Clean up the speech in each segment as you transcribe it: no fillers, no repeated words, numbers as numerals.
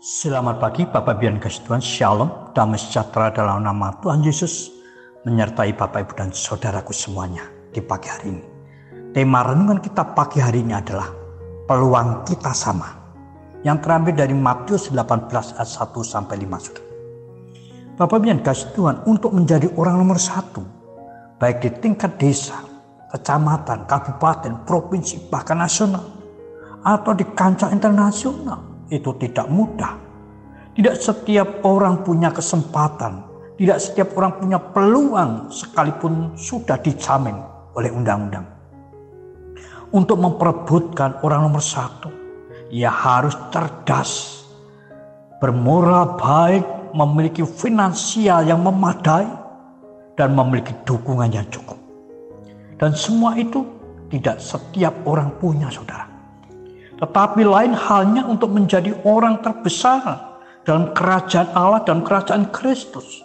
Selamat pagi Bapak Ibu yang dikasihi Tuhan, Shalom, damai sejahtera dalam nama Tuhan Yesus menyertai Bapak Ibu dan saudaraku semuanya di pagi hari ini. Tema renungan kita pagi hari ini adalah peluang kita sama, yang terambil dari Matius 18 ayat 1 sampai 5 saudara. Bapak Ibu yang dikasihi Tuhan, untuk menjadi orang nomor satu, baik di tingkat desa, kecamatan, kabupaten, provinsi, bahkan nasional, atau di kancah internasional, itu tidak mudah. Tidak setiap orang punya kesempatan, tidak setiap orang punya peluang sekalipun sudah dijamin oleh undang-undang. Untuk memperebutkan orang nomor satu, ia harus cerdas, bermoral baik, memiliki finansial yang memadai, dan memiliki dukungan yang cukup. Dan semua itu tidak setiap orang punya, saudara. Tetapi lain halnya untuk menjadi orang terbesar dalam kerajaan Allah dan kerajaan Kristus.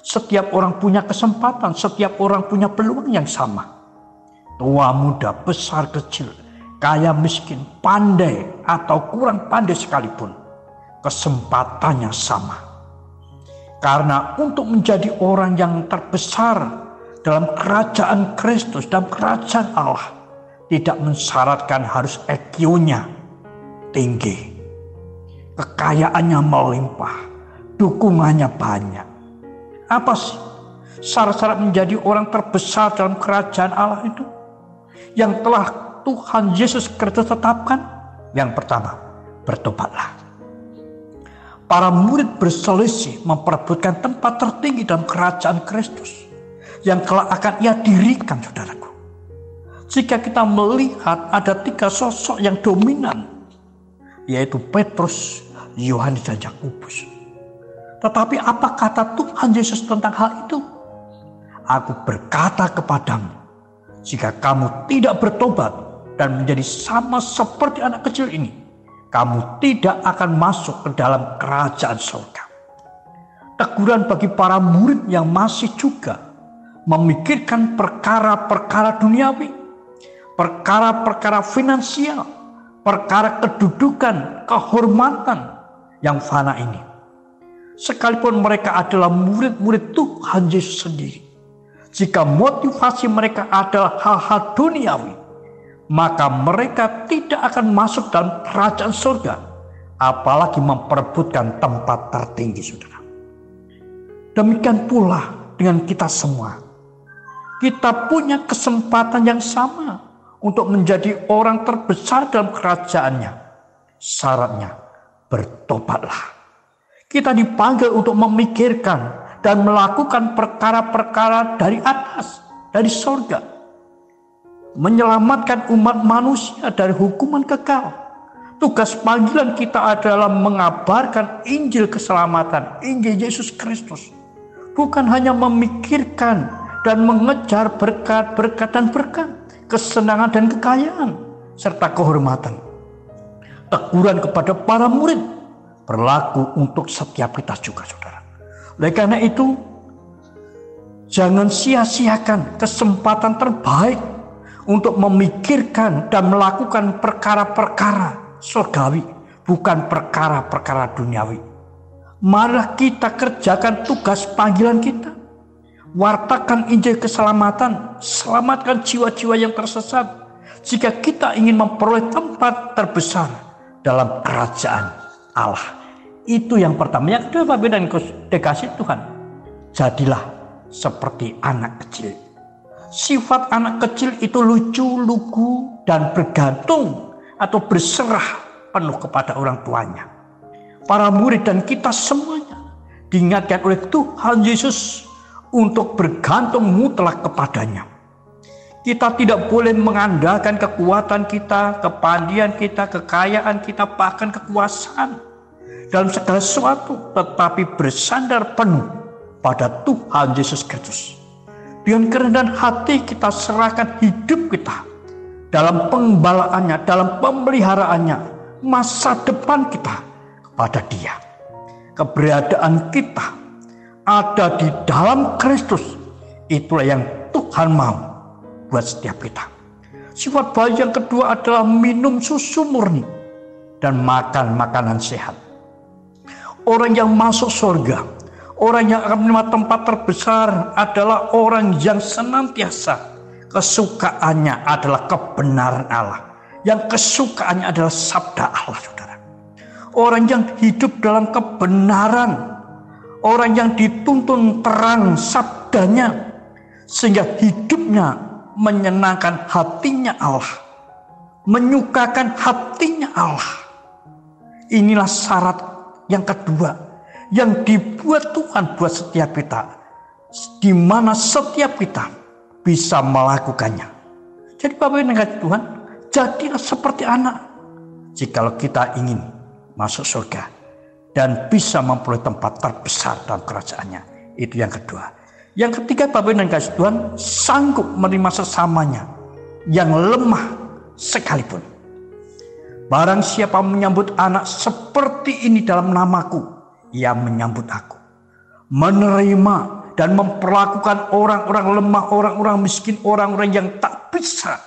Setiap orang punya kesempatan, setiap orang punya peluang yang sama. Tua muda, besar kecil, kaya miskin, pandai atau kurang pandai sekalipun, kesempatannya sama. Karena untuk menjadi orang yang terbesar dalam kerajaan Kristus, dalam kerajaan Allah, tidak mensyaratkan harus IQ-nya tinggi, kekayaannya melimpah, dukungannya banyak. Apa sih syarat-syarat menjadi orang terbesar dalam kerajaan Allah itu? Yang telah Tuhan Yesus Kristus tetapkan. Yang pertama, bertobatlah. Para murid berselisih memperebutkan tempat tertinggi dalam kerajaan Kristus yang kelak akan ia dirikan, saudaraku. Jika kita melihat ada 3 sosok yang dominan, yaitu Petrus, Yohanes, dan Yakobus. Tetapi apa kata Tuhan Yesus tentang hal itu? Aku berkata kepadamu, jika kamu tidak bertobat dan menjadi sama seperti anak kecil ini, kamu tidak akan masuk ke dalam kerajaan surga. Teguran bagi para murid yang masih juga memikirkan perkara-perkara duniawi, perkara-perkara finansial, perkara kedudukan, kehormatan yang fana ini. Sekalipun mereka adalah murid-murid Tuhan Yesus sendiri, jika motivasi mereka adalah hal-hal duniawi, maka mereka tidak akan masuk dalam kerajaan surga, apalagi memperebutkan tempat tertinggi, saudara. Demikian pula dengan kita semua. Kita punya kesempatan yang sama untuk menjadi orang terbesar dalam kerajaannya. Syaratnya, bertobatlah. Kita dipanggil untuk memikirkan dan melakukan perkara-perkara dari atas, dari surga. Menyelamatkan umat manusia dari hukuman kekal. Tugas panggilan kita adalah mengabarkan Injil keselamatan, Injil Yesus Kristus. Bukan hanya memikirkan dan mengejar berkat-berkat dan berkat, kesenangan dan kekayaan, serta kehormatan. Teguran kepada para murid berlaku untuk setiap kita juga, saudara. Oleh karena itu, jangan sia-siakan kesempatan terbaik untuk memikirkan dan melakukan perkara-perkara surgawi, bukan perkara-perkara duniawi. Marilah kita kerjakan tugas panggilan kita. Wartakan Injil keselamatan, selamatkan jiwa-jiwa yang tersesat. Jika kita ingin memperoleh tempat terbesar dalam kerajaan Allah. Itu yang pertama. Yang kedua, Bapak dan dikasih Tuhan, jadilah seperti anak kecil. Sifat anak kecil itu lucu, lugu, dan bergantung atau berserah penuh kepada orang tuanya. Para murid dan kita semuanya diingatkan oleh Tuhan Yesus untuk bergantung mutlak kepadanya. Kita tidak boleh mengandalkan kekuatan kita, kepandaian kita, kekayaan kita, bahkan kekuasaan dalam segala sesuatu, tetapi bersandar penuh pada Tuhan Yesus Kristus. Dengan kerendahan hati kita serahkan hidup kita dalam pengembalaannya, dalam pemeliharaannya, masa depan kita kepada Dia. Keberadaan kita ada di dalam Kristus. Itulah yang Tuhan mau buat setiap kita. Sifat baik yang kedua adalah minum susu murni dan makan makanan sehat. Orang yang masuk surga, orang yang akan menerima tempat terbesar adalah orang yang senantiasa kesukaannya adalah kebenaran Allah. Yang kesukaannya adalah sabda Allah, saudara. Orang yang hidup dalam kebenaran, orang yang dituntun terang sabdanya, sehingga hidupnya menyenangkan hatinya Allah, menyukakan hatinya Allah. Inilah syarat yang kedua yang dibuat Tuhan buat setiap kita, di mana setiap kita bisa melakukannya. Jadi Bapak Ibu yang dikasihi Tuhan, jadilah seperti anak jikalau kita ingin masuk surga dan bisa memperoleh tempat terbesar dalam kerajaannya. Itu yang kedua. Yang ketiga, Bapak Ibu yang dikasihi Tuhan, sanggup menerima sesamanya yang lemah sekalipun. Barang siapa menyambut anak seperti ini dalam namaku, ia menyambut aku. Menerima dan memperlakukan orang-orang lemah, orang-orang miskin, orang-orang yang tak bisa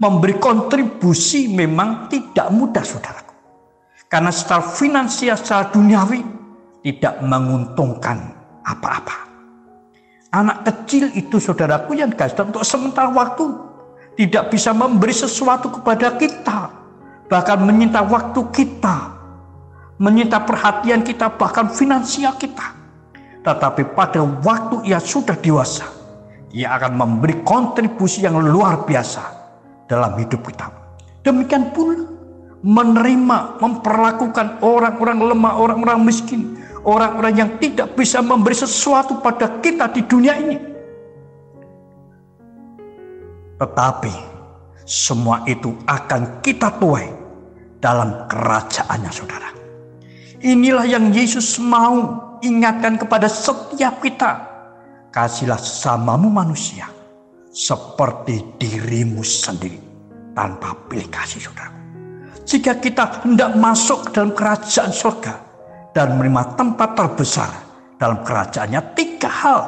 memberi kontribusi memang tidak mudah, saudaraku. Karena secara finansial, secara duniawi tidak menguntungkan apa-apa. Anak kecil itu, saudaraku yang dikasih untuk sementara waktu tidak bisa memberi sesuatu kepada kita, bahkan menyita waktu kita, menyita perhatian kita, bahkan finansial kita. Tetapi pada waktu ia sudah dewasa, ia akan memberi kontribusi yang luar biasa dalam hidup kita. Demikian pula menerima, memperlakukan orang-orang lemah, orang-orang miskin, orang-orang yang tidak bisa memberi sesuatu pada kita di dunia ini. Tetapi semua itu akan kita tuai dalam kerajaannya, saudara. Inilah yang Yesus mau ingatkan kepada setiap kita. Kasihlah sesamamu manusia seperti dirimu sendiri, tanpa pilih kasih, saudara. Jika kita hendak masuk ke dalam kerajaan surga dan menerima tempat terbesar dalam kerajaannya, 3 hal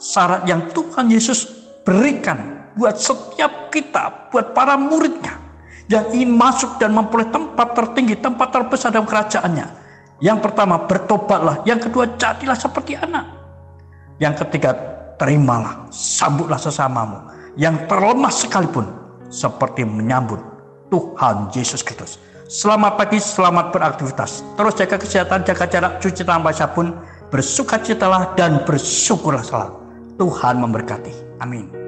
syarat yang Tuhan Yesus berikan buat setiap kita, buat para muridnya yang ingin masuk dan memperoleh tempat tertinggi, tempat terbesar dalam kerajaannya. Yang pertama, bertobatlah. Yang kedua, jadilah seperti anak. Yang ketiga, terimalah, sambutlah sesamamu yang terlemah sekalipun seperti menyambut Tuhan Yesus Kristus. Selamat pagi, selamat beraktivitas. Terus jaga kesehatan, jaga jarak, cuci tangan pakai sabun, bersukacitalah dan bersyukurlah selalu. Tuhan memberkati. Amin.